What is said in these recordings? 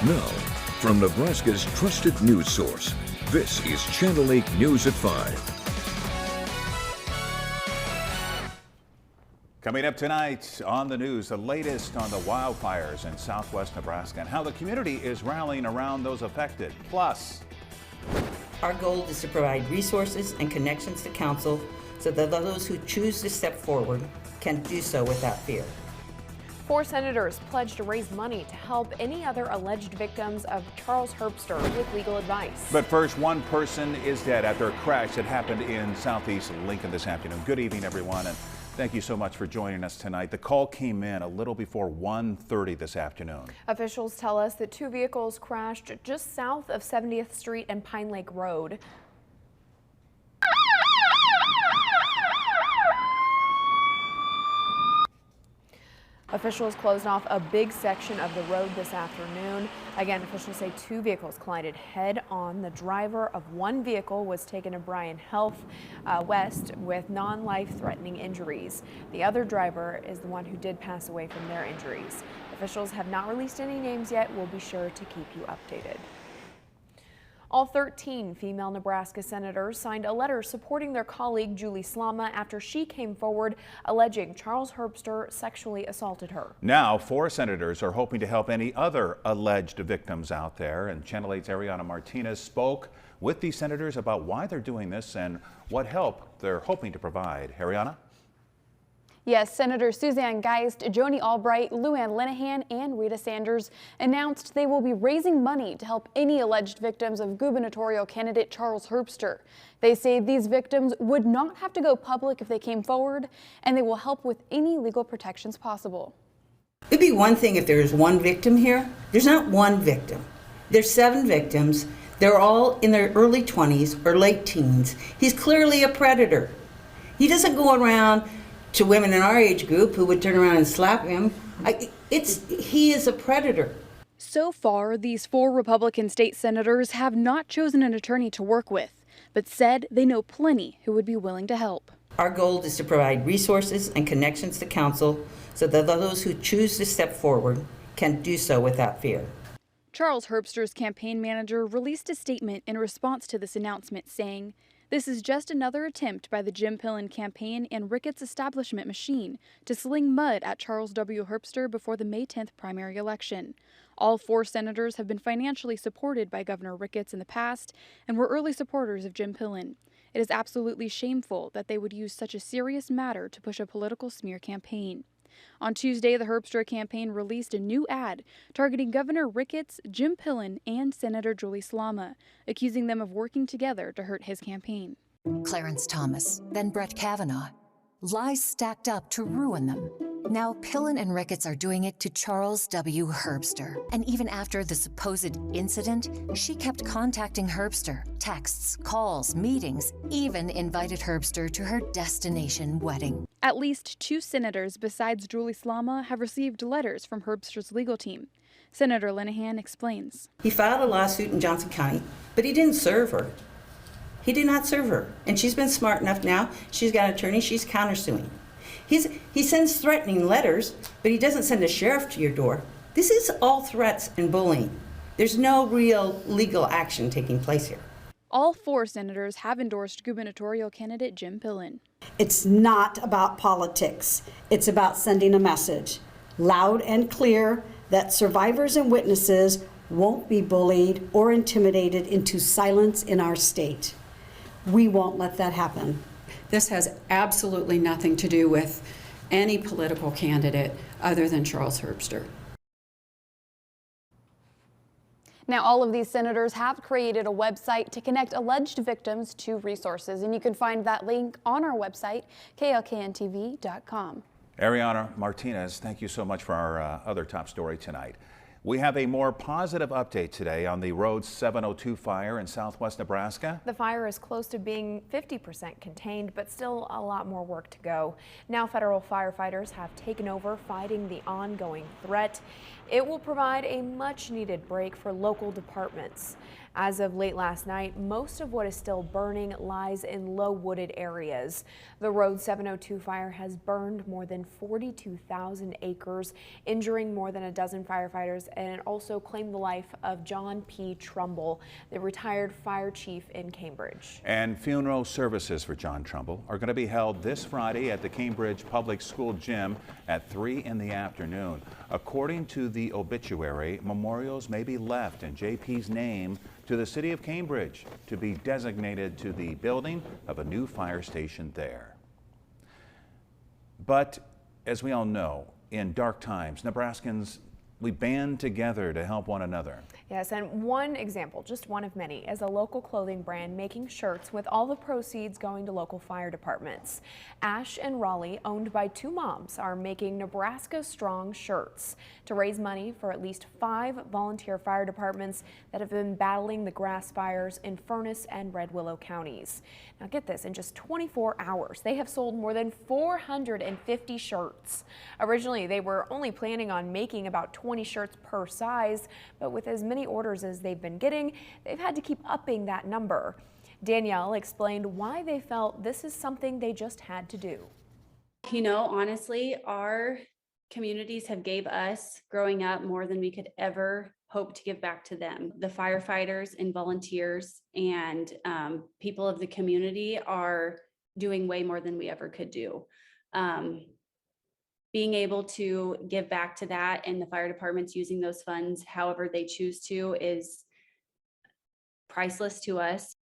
Now, from Nebraska's trusted news source, this is Channel 8 News at 5. Coming up tonight on the news, the latest on the wildfires in southwest Nebraska and how the community is rallying around those affected. Plus, our goal is to provide resources and connections to council so that those who choose to step forward can do so without fear. 4 senators pledged to raise money to help any other alleged victims of Charles Herbster with legal advice. But first, one person is dead after a crash that happened in southeast Lincoln this afternoon. Good evening, everyone, and thank you so much for joining us tonight. The call came in a little before 1:30 this afternoon. Officials tell us that 2 vehicles crashed just south of 70th Street and Pine Lake Road. Officials closed off a big section of the road this afternoon. Again, officials say 2 vehicles collided head on. The driver of one vehicle was taken to Bryan Health West with non-life-threatening injuries. The other driver is the one who did pass away from their injuries. Officials have not released any names yet. We'll be sure to keep you updated. All 13 female Nebraska senators signed a letter supporting their colleague Julie Slama after she came forward alleging Charles Herbster sexually assaulted her. Now, 4 senators are hoping to help any other alleged victims out there. And Channel 8's Ariana Martinez spoke with these senators about why they're doing this and what help they're hoping to provide. Ariana? Yes, Senator Suzanne Geist, Joni Albright, Luann Linehan, and Rita Sanders announced they will be raising money to help any alleged victims of gubernatorial candidate Charles Herbster. They say these victims would not have to go public if they came forward, and they will help with any legal protections possible. It'd be one thing if there was one victim here. There's not one victim. There's 7 victims. They're all in their early 20s or late teens. He's clearly a predator. He doesn't go around to women in our age group who would turn around and slap him. He is a predator. So far, these 4 Republican state senators have not chosen an attorney to work with, but said they know plenty who would be willing to help. Our goal is to provide resources and connections to council so that those who choose to step forward can do so without fear. Charles Herbster's campaign manager released a statement in response to this announcement saying, "This is just another attempt by the Jim Pillen campaign and Ricketts establishment machine to sling mud at Charles W. Herbster before the May 10th primary election. All 4 senators have been financially supported by Governor Ricketts in the past and were early supporters of Jim Pillen. It is absolutely shameful that they would use such a serious matter to push a political smear campaign." On Tuesday, the Herbster campaign released a new ad targeting Governor Ricketts, Jim Pillen, and Senator Julie Slama, accusing them of working together to hurt his campaign. Clarence Thomas, then Brett Kavanaugh. Lies stacked up to ruin them. Now Pillen and Ricketts are doing it to Charles W. Herbster. And even after the supposed incident, she kept contacting Herbster. Texts, calls, meetings, even invited Herbster to her destination wedding. At least 2 senators besides Julie Slama have received letters from Herbster's legal team. Senator Linehan explains. He filed a lawsuit in Johnson County, but he didn't serve her. He did not serve her. And she's been smart enough now. She's got an attorney. She's countersuing. He sends threatening letters, but he doesn't send a sheriff to your door. This is all threats and bullying. There's no real legal action taking place here. All 4 senators have endorsed gubernatorial candidate Jim Pillen. It's not about politics. It's about sending a message, loud and clear, that survivors and witnesses won't be bullied or intimidated into silence in our state. We won't let that happen. This has absolutely nothing to do with any political candidate other than Charles Herbster. Now, all of these senators have created a website to connect alleged victims to resources, and you can find that link on our website, klkntv.com. Ariana Martinez, thank you so much for our other top story tonight. We have a more positive update today on the Road 702 fire in southwest Nebraska. The fire is close to being 50% contained, but still a lot more work to go. Now federal firefighters have taken over fighting the ongoing threat. It will provide a much needed break for local departments. As of late last night, most of what is still burning lies in low wooded areas. The Road 702 fire has burned more than 42,000 acres, injuring more than a dozen firefighters and it also claimed the life of John P. Trumbull, the retired fire chief in Cambridge. And funeral services for John Trumbull are going to be held this Friday at the Cambridge Public School Gym at 3 in the afternoon. According to the obituary, memorials may be left in JP's name to the city of Cambridge to be designated to the building of a new fire station there. But as we all know, in dark times, Nebraskans, we band together to help one another. Yes, and one example, just one of many, is a local clothing brand making shirts with all the proceeds going to local fire departments. Ash and Raleigh, owned by two moms, are making Nebraska Strong shirts to raise money for at least 5 volunteer fire departments that have been battling the grass fires in Furnace and Red Willow counties. Now get this, in just 24 hours, they have sold more than 450 shirts. Originally, they were only planning on making about 20 shirts per size, but with as many orders as they've been getting, they've had to keep upping that number. Danielle explained why they felt this is something they just had to do. You know, honestly, our communities have gave us growing up more than we could ever hope to give back to them. The firefighters and volunteers and people of the community are doing way more than we ever could do. Being able to give back to that and the fire departments using those funds however they choose to is priceless to us.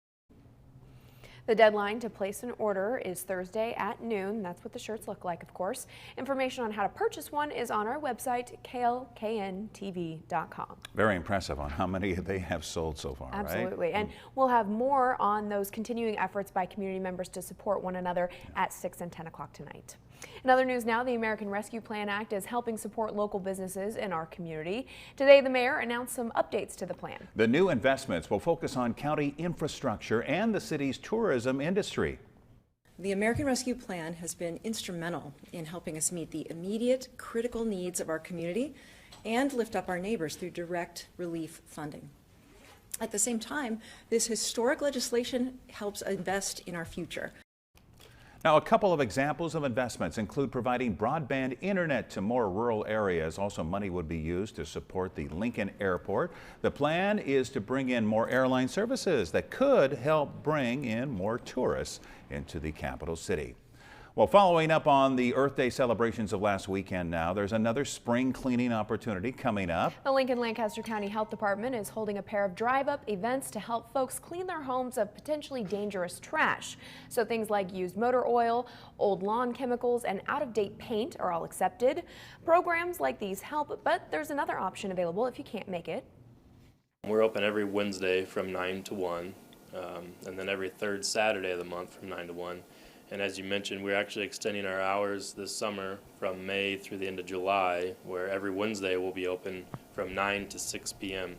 The deadline to place an order is Thursday at noon. That's what the shirts look like, of course. Information on how to purchase one is on our website, klkntv.com. Very impressive on how many they have sold so far, Absolutely. right? And we'll have more on those continuing efforts by community members to support one another at 6 and 10 o'clock tonight. In other news now, the American Rescue Plan Act is helping support local businesses in our community. Today, the mayor announced some updates to the plan. The new investments will focus on county infrastructure and the city's tourism industry. The American Rescue Plan has been instrumental in helping us meet the immediate critical needs of our community and lift up our neighbors through direct relief funding. At the same time, this historic legislation helps invest in our future. Now, a couple of examples of investments include providing broadband internet to more rural areas. Also, money would be used to support the Lincoln Airport. The plan is to bring in more airline services that could help bring in more tourists into the capital city. Well, following up on the Earth Day celebrations of last weekend now, there's another spring cleaning opportunity coming up. The Lincoln-Lancaster County Health Department is holding a pair of drive-up events to help folks clean their homes of potentially dangerous trash. So things like used motor oil, old lawn chemicals, and out-of-date paint are all accepted. Programs like these help, but there's another option available if you can't make it. We're open every Wednesday from 9 to 1, and then every third Saturday of the month from 9 to 1. And as you mentioned, we're actually extending our hours this summer from May through the end of July, where every Wednesday we'll be open from 9 to 6 p.m.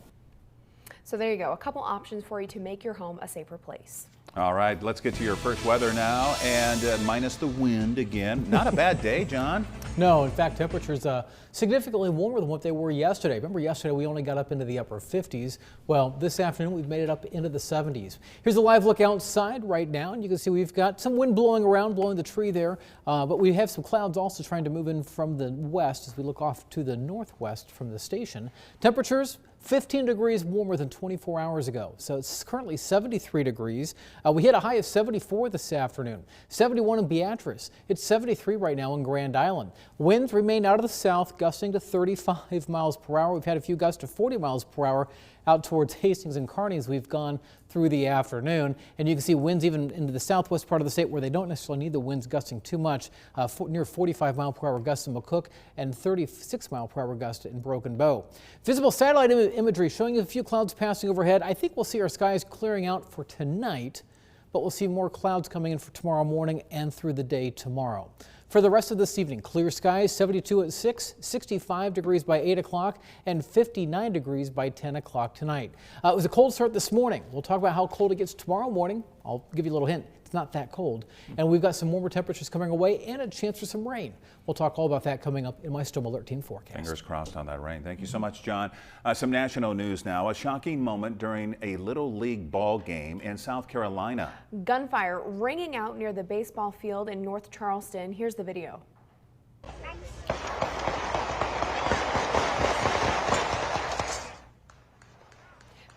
So there you go, a couple options for you to make your home a safer place. All right, let's get to your first weather now, and minus the wind again. Not a bad day, John. No, in fact, temperatures significantly warmer than what they were yesterday. Remember, yesterday we only got up into the upper 50s. Well, this afternoon we've made it up into the 70s. Here's a live look outside right now, and you can see we've got some wind blowing around, blowing the tree there, but we have some clouds also trying to move in from the west as we look off to the northwest from the station. Temperatures 15 degrees warmer than 24 hours ago. So it's currently 73 degrees. We hit a high of 74 this afternoon, 71 in Beatrice. It's 73 right now in Grand Island. Winds remain out of the south, gusting to 35 miles per hour. We've had a few gusts to 40 miles per hour out towards Hastings and Kearney as we've gone through the afternoon. And you can see winds even into the southwest part of the state where they don't necessarily need the winds gusting too much. Near 45 mile per hour gusts in McCook and 36 mile per hour gust in Broken Bow. Visible satellite imagery showing you a few clouds passing overhead. I think we'll see our skies clearing out for tonight, but we'll see more clouds coming in for tomorrow morning and through the day tomorrow. For the rest of this evening, clear skies, 72 at 6, 65 degrees by 8 o'clock, and 59 degrees by 10 o'clock tonight. It was a cold start this morning. We'll talk about how cold it gets tomorrow morning. I'll give you a little hint. It's not that cold. And we've got some warmer temperatures coming away and a chance for some rain. We'll talk all about that coming up in my Storm Alert Team forecast. Fingers crossed on that rain. Thank you so much, John. Some national news now. A shocking moment during a Little League ball game in South Carolina. Gunfire ringing out near the baseball field in North Charleston. Here's the video.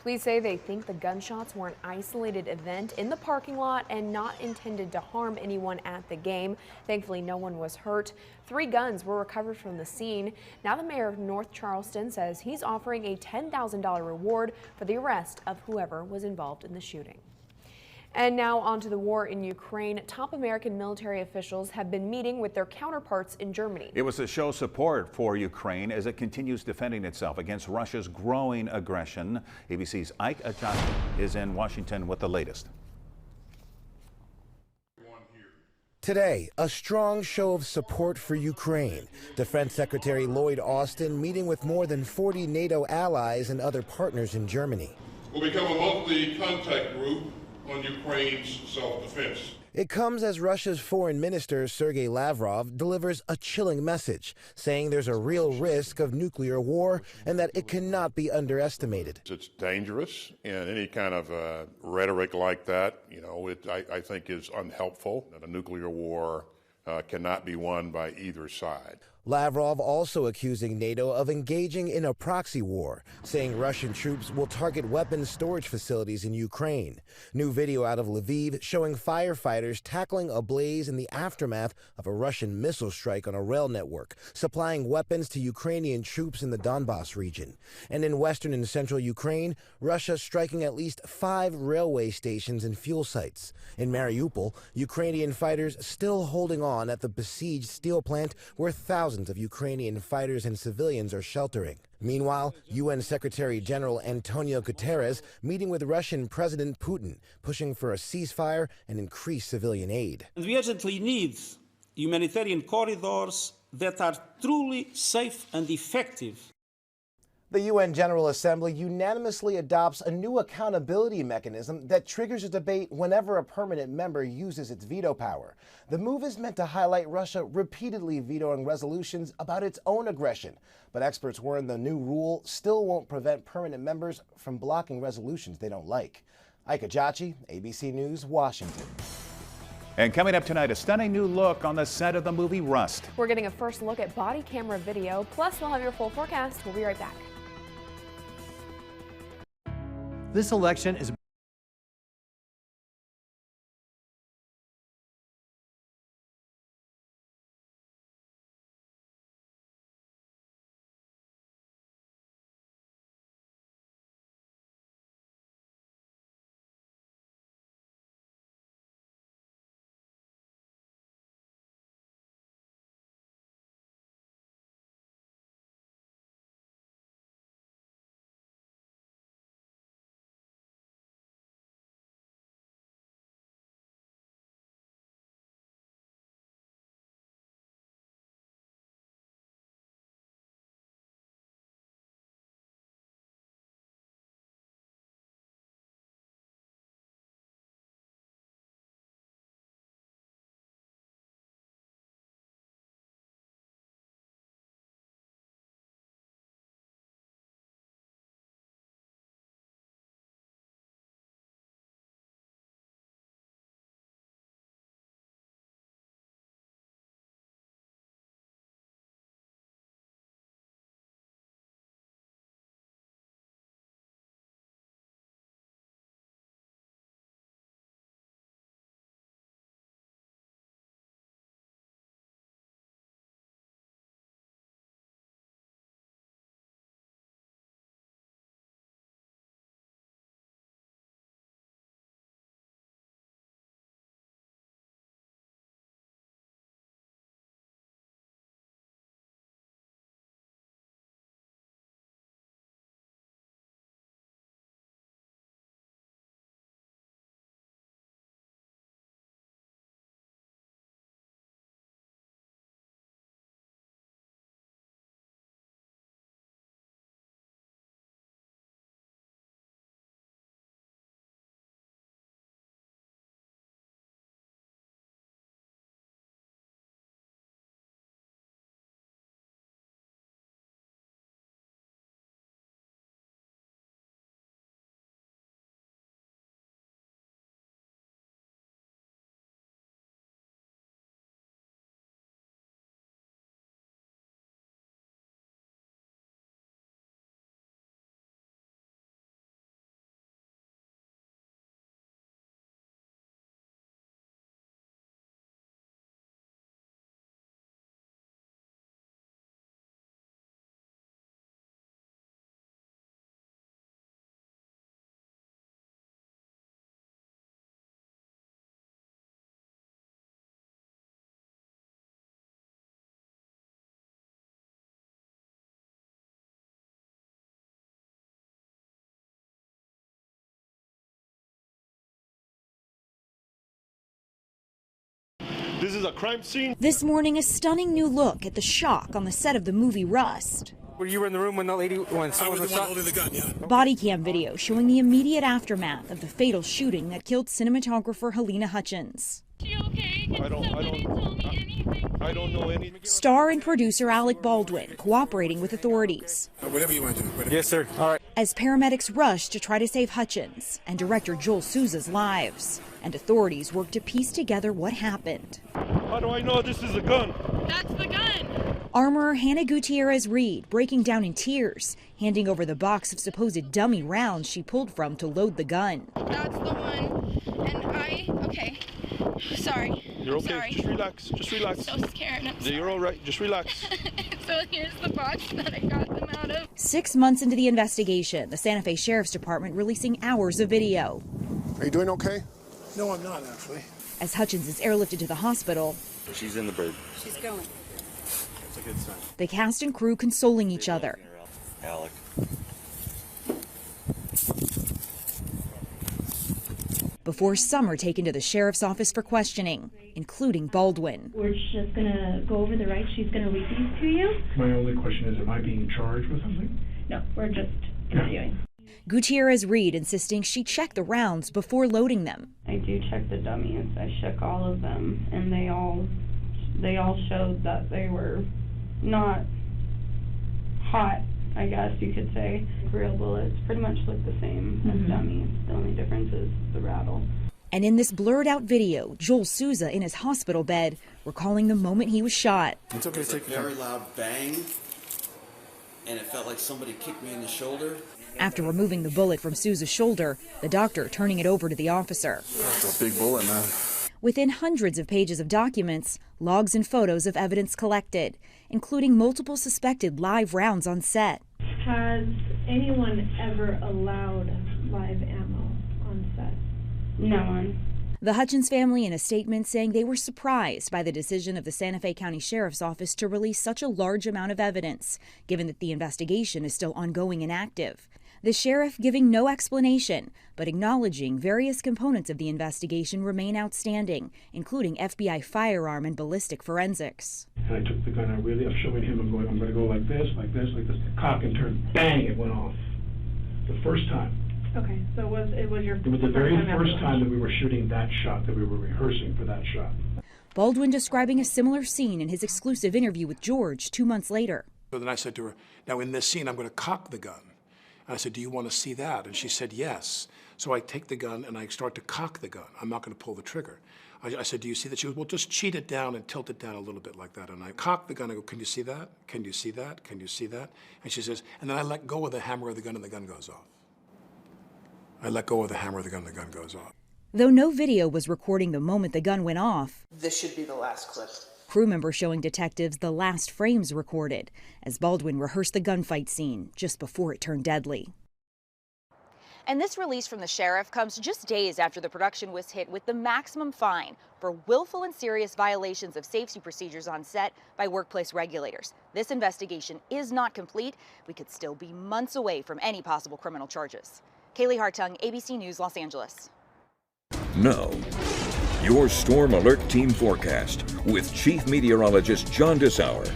Police say they think the gunshots were an isolated event in the parking lot and not intended to harm anyone at the game. Thankfully, no one was hurt. 3 guns were recovered from the scene. Now the mayor of North Charleston says he's offering a $10,000 reward for the arrest of whoever was involved in the shooting. And now on to the war in Ukraine. Top American military officials have been meeting with their counterparts in Germany. It was to show support for Ukraine as it continues defending itself against Russia's growing aggression. ABC's Eyewitness is in Washington with the latest. Today, a strong show of support for Ukraine. Defense Secretary Lloyd Austin meeting with more than 40 NATO allies and other partners in Germany. Will become a monthly contact group on Ukraine's self-defense. It comes as Russia's foreign minister Sergei Lavrov delivers a chilling message, saying there's a real risk of nuclear war and that it cannot be underestimated. It's dangerous, and any kind of rhetoric like that, I think is unhelpful. A nuclear war cannot be won by either side. Lavrov also accusing NATO of engaging in a proxy war, saying Russian troops will target weapons storage facilities in Ukraine. New video out of Lviv showing firefighters tackling a blaze in the aftermath of a Russian missile strike on a rail network, supplying weapons to Ukrainian troops in the Donbas region. And in western and central Ukraine, Russia striking at least 5 railway stations and fuel sites. In Mariupol, Ukrainian fighters still holding on at the besieged steel plant where thousands of Ukrainian fighters and civilians are sheltering. Meanwhile, UN Secretary General Antonio Guterres meeting with Russian President Putin, pushing for a ceasefire and increased civilian aid. And we urgently need humanitarian corridors that are truly safe and effective. The UN General Assembly unanimously adopts a new accountability mechanism that triggers a debate whenever a permanent member uses its veto power. The move is meant to highlight Russia repeatedly vetoing resolutions about its own aggression. But experts warn the new rule still won't prevent permanent members from blocking resolutions they don't like. Ike Ajachi, ABC News, Washington. And coming up tonight, a stunning new look on the set of the movie Rust. We're getting a first look at body camera video, plus we'll have your full forecast. We'll be right back. This election is This is a crime scene. This morning, a stunning new look at the shock on the set of the movie Rust. Were you in the room when the lady, when someone was shot? Holding the gun, yeah. Body cam video showing the immediate aftermath of the fatal shooting that killed cinematographer Helena Hutchins. I don't know anything. Star and producer Alec Baldwin cooperating with authorities. Whatever you want to do. Yes, sir. All right. As paramedics rush to try to save Hutchins and director Joel Souza's lives, and authorities work to piece together what happened. How do I know this is a gun? That's the gun. Armorer Hannah Gutierrez-Reed breaking down in tears, handing over the box of supposed dummy rounds she pulled from to load the gun. That's the one. And okay. Sorry. You're okay. Sorry. Just relax. Just relax. I'm so scared. You're all right. Just relax. So here's the box that I got them out of. 6 months into the investigation, the Santa Fe Sheriff's Department releasing hours of video. Are you doing okay? No, I'm not actually. As Hutchins is airlifted to the hospital, She's in the bird. She's going. That's a good sign. the cast and crew consoling each other. Alec. Before some are taken to the sheriff's office for questioning, including Baldwin. We're just going to go over the rights. She's going to read these to you. My only question is, am I being charged with something? No, we're just interviewing. Gutierrez-Reed insisting she checked the rounds before loading them. I do check the dummies. I check all of them, and they all showed that they were not hot, I guess you could say. Real bullets pretty much look the same as dummies. The only difference is the rattle. And in this blurred out video, Joel Souza in his hospital bed recalling the moment he was shot. It's okay. It was a very loud bang, and it felt like somebody kicked me in the shoulder. After removing the bullet from Souza's shoulder, the doctor turning it over to the officer. It's a big bullet, man. Within hundreds of pages of documents, logs and photos of evidence collected, including multiple suspected live rounds on set. Has anyone ever allowed live ammo on set? No one. The Hutchins family in a statement saying they were surprised by the decision of the Santa Fe County Sheriff's Office to release such a large amount of evidence, given that the investigation is still ongoing and active. The sheriff giving no explanation, but acknowledging various components of the investigation remain outstanding, including FBI firearm and ballistic forensics. And I took the gun, I'm showing him, I'm going to go like this, like this, like this. The cock and turn, bang, it went off. The first time. Okay, so it was your It was the very first time ever? that we were shooting that shot, that we were rehearsing for that shot. Baldwin describing a similar scene in his exclusive interview with George 2 months later. So then I said to her, now in this scene, I'm going to cock the gun. And I said, do you want to see that? And she said, yes. So I take the gun and I start to cock the gun. I'm not going to pull the trigger. I said, do you see that? She goes, well, just cheat it down and tilt it down a little bit like that. And I cock the gun. I go, can you see that? Can you see that? Can you see that? And she says, and then I let go of the hammer of the gun and the gun goes off. I let go of the hammer of the gun and the gun goes off. Though no video was recording the moment the gun went off, This should be the last clip. crew members showing detectives the last frames recorded as Baldwin rehearsed the gunfight scene just before it turned deadly. And this release from the sheriff comes just days after the production was hit with the maximum fine for willful and serious violations of safety procedures on set by workplace regulators. This investigation is not complete. We could still be months away from any possible criminal charges. Kaylee Hartung, ABC News, Los Angeles. Now, your Storm Alert Team forecast with Chief Meteorologist John Dissauer.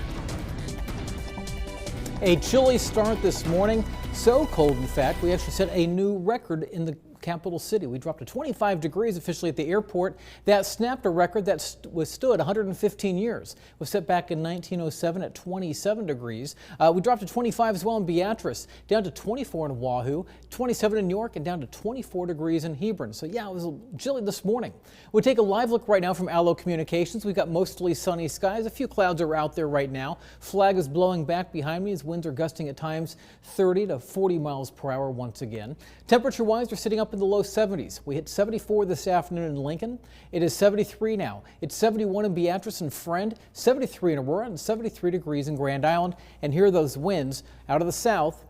A chilly start this morning. So cold, in fact, we actually set a new record in the capital city. We dropped to 25 degrees officially at the airport. That snapped a record that stood 115 years. It was set back in 1907 at 27 degrees. We dropped to 25 as well in Beatrice, down to 24 in Oahu, 27 in York, and down to 24 degrees in Hebron. So yeah, it was chilly this morning. We take a live look right now from Allo Communications. We've got mostly sunny skies. A few clouds are out there right now. Flag is blowing back behind me as winds are gusting at times 30 to 40 miles per hour once again. Temperature-wise, we're sitting up in the low 70s. We hit 74 this afternoon in Lincoln. It is 73 now. It's 71 in Beatrice and Friend, 73 in Aurora, and 73 degrees in Grand Island. And here are those winds out of the south.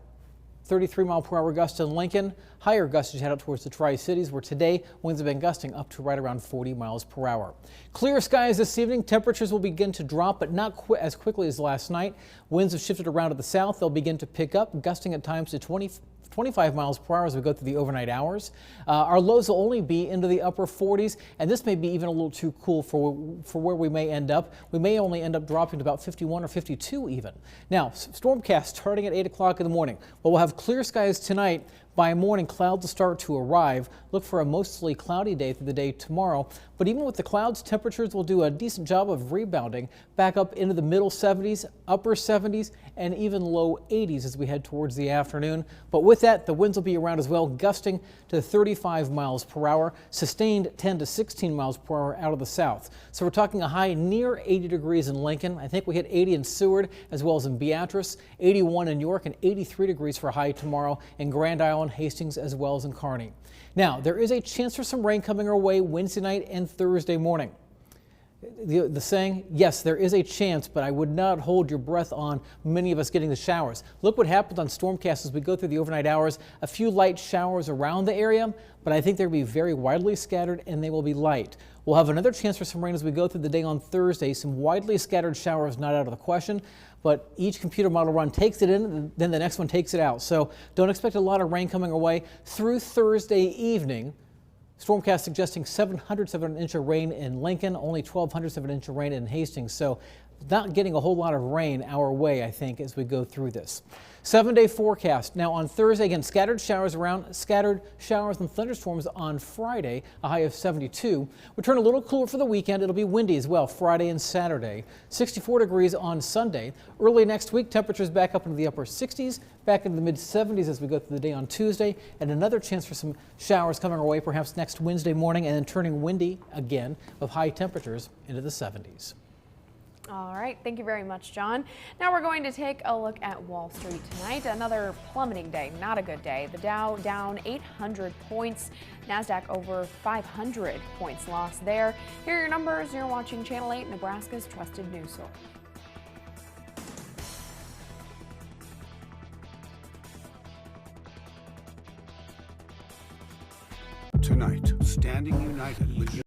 33 mile per hour gusts in Lincoln. Higher gusts head out towards the Tri-Cities, where today winds have been gusting up to right around 40 miles per hour. Clear skies this evening. Temperatures will begin to drop, but not as quickly as last night. Winds have shifted around to the south. They'll begin to pick up, gusting at times to 20 25 miles per hour as we go through the overnight hours. Our lows will only be into the upper 40s, and this may be even a little too cool for where we may end up. We may only end up dropping to about 51 or 52 even. Now, stormcast starting at 8 o'clock in the morning. Well, we'll have clear skies tonight. By morning, clouds will start to arrive. Look for a mostly cloudy day through the day tomorrow. But even with the clouds, temperatures will do a decent job of rebounding back up into the middle 70s, upper 70s, and even low 80s as we head towards the afternoon. But with that, the winds will be around as well, gusting to 35 miles per hour, sustained 10 to 16 miles per hour out of the south. So we're talking a high near 80 degrees in Lincoln. I think we hit 80 in Seward as well as in Beatrice, 81 in York, and 83 degrees for a high tomorrow in Grand Island, Hastings, as well as in Kearney. Now, there is a chance for some rain coming our way Wednesday night and Thursday morning. The saying, yes, there is a chance, but I would not hold your breath on many of us getting the showers. Look what happens on Stormcast as we go through the overnight hours. A few light showers around the area, but I think they'll be very widely scattered and they will be light. We'll have another chance for some rain as we go through the day on Thursday. Some widely scattered showers not out of the question, but each computer model run takes it in and then the next one takes it out. So don't expect a lot of rain coming our way through Thursday evening. Stormcast suggesting 700 of an inch of rain in Lincoln, only 1,200 of an inch of rain in Hastings. So not getting a whole lot of rain our way, I think, as we go through this. 7-day forecast. Now on Thursday, again, scattered showers and thunderstorms on Friday, a high of 72. We turn a little cooler for the weekend. It'll be windy as well Friday and Saturday. 64 degrees on Sunday. Early next week, temperatures back up into the upper 60s, back into the mid 70s as we go through the day on Tuesday, and another chance for some showers coming our way perhaps next Wednesday morning, and then turning windy again with high temperatures into the 70s. All right, thank you very much, John. Now we're going to take a look at Wall Street tonight. Another plummeting day, not a good day. The Dow down 800 points, NASDAQ over 500 points lost there. Here are your numbers. You're watching Channel 8, Nebraska's trusted news source. Tonight, standing united with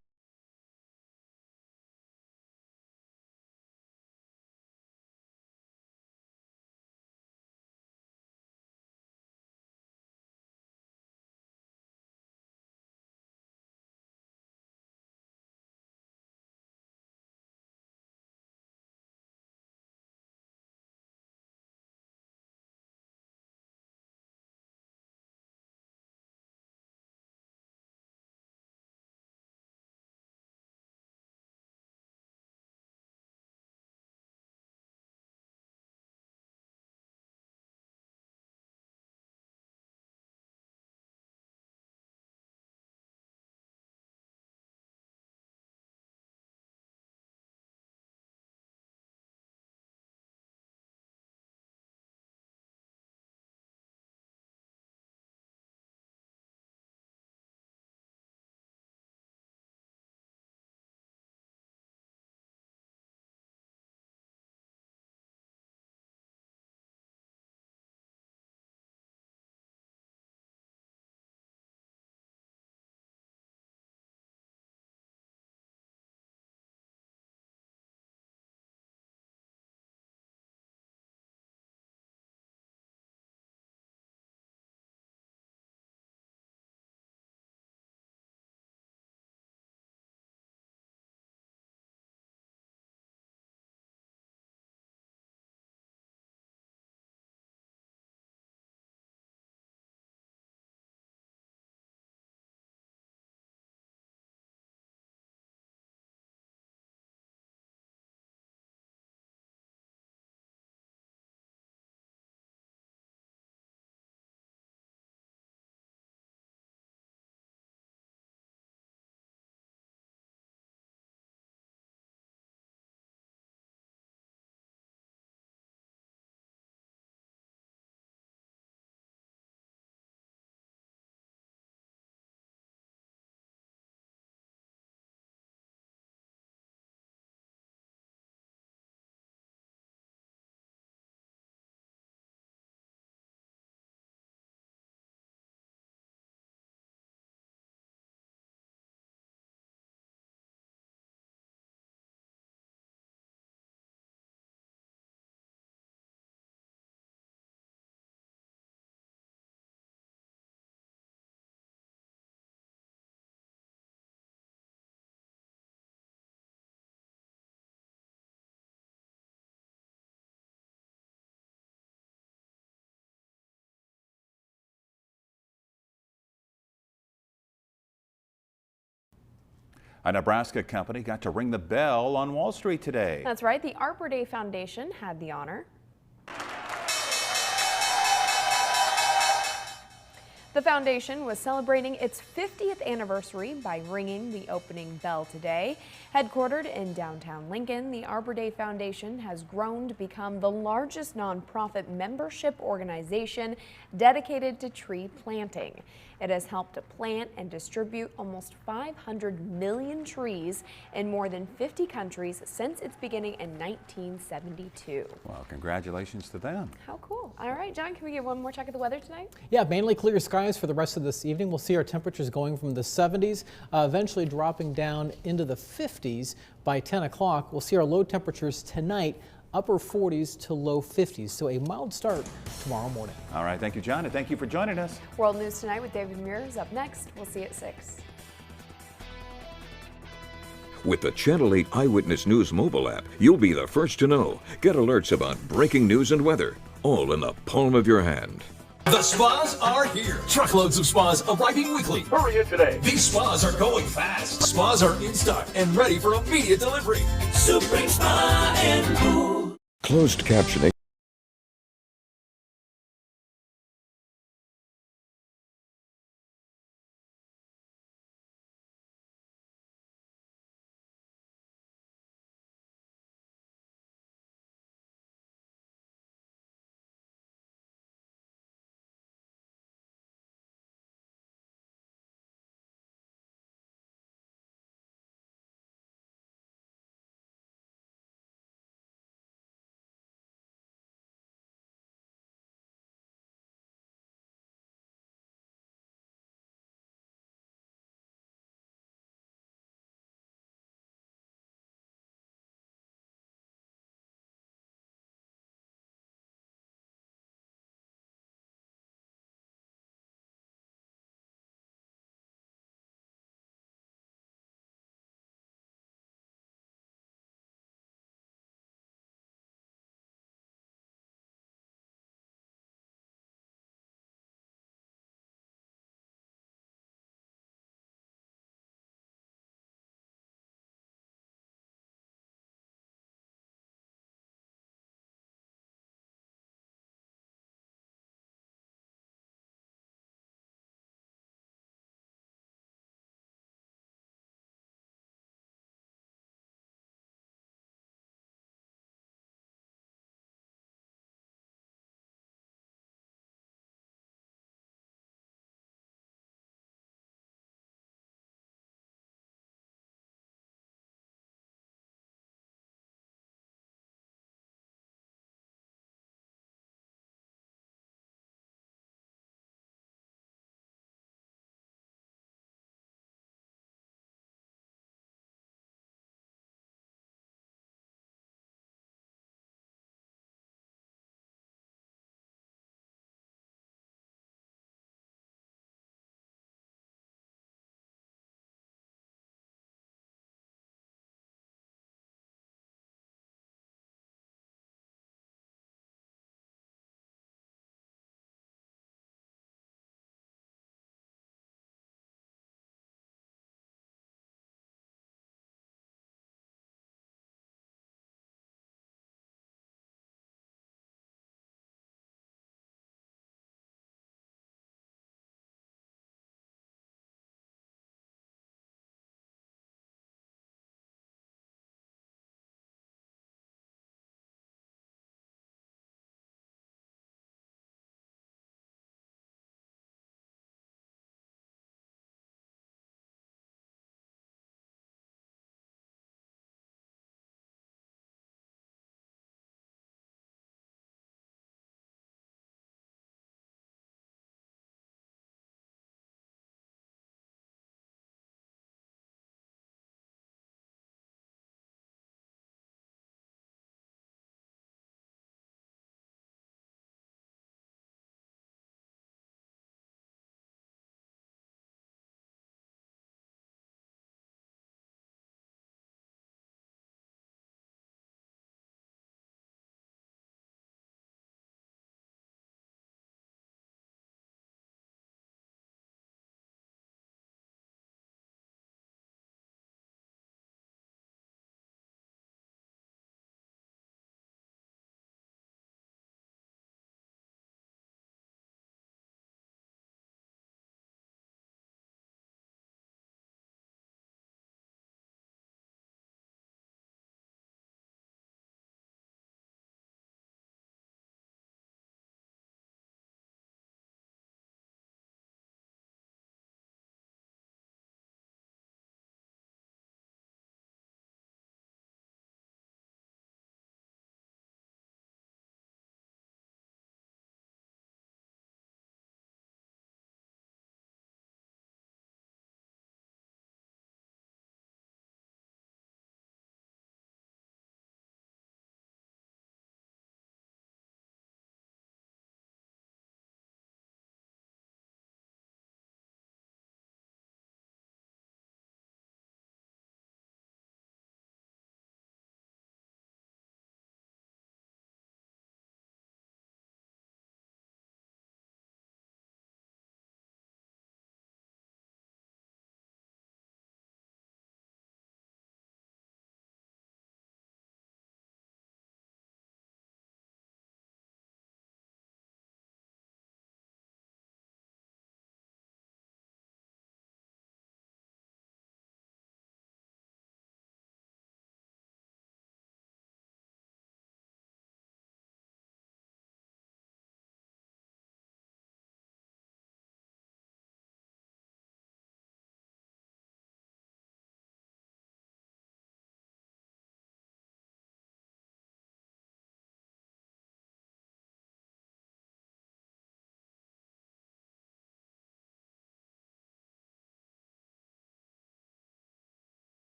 A Nebraska company got to ring the bell on Wall Street today. That's right. The Arbor Day Foundation had the honor. The foundation was celebrating its 50th anniversary by ringing the opening bell today. Headquartered in downtown Lincoln, the Arbor Day Foundation has grown to become the largest nonprofit membership organization dedicated to tree planting. It has helped to plant and distribute almost 500 million trees in more than 50 countries since its beginning in 1972. Well, congratulations to them. How cool. All right, John, can we get one more check of the weather tonight? Yeah, mainly clear skies for the rest of this evening. We'll see our temperatures going from the 70s, eventually dropping down into the 50s by 10 o'clock. We'll see our low temperatures tonight, upper 40s to low 50s, so a mild start tomorrow morning. All right, thank you, John, and thank you for joining us. World News Tonight with David Muir is up next. We'll see you at 6. With the Channel 8 Eyewitness News mobile app, you'll be the first to know. Get alerts about breaking news and weather, all in the palm of your hand. The spas are here. Truckloads of spas arriving weekly. Hurry in today. These spas are going fast. Spas are in stock and ready for immediate delivery. Supreme Spa and Pool. Closed captioning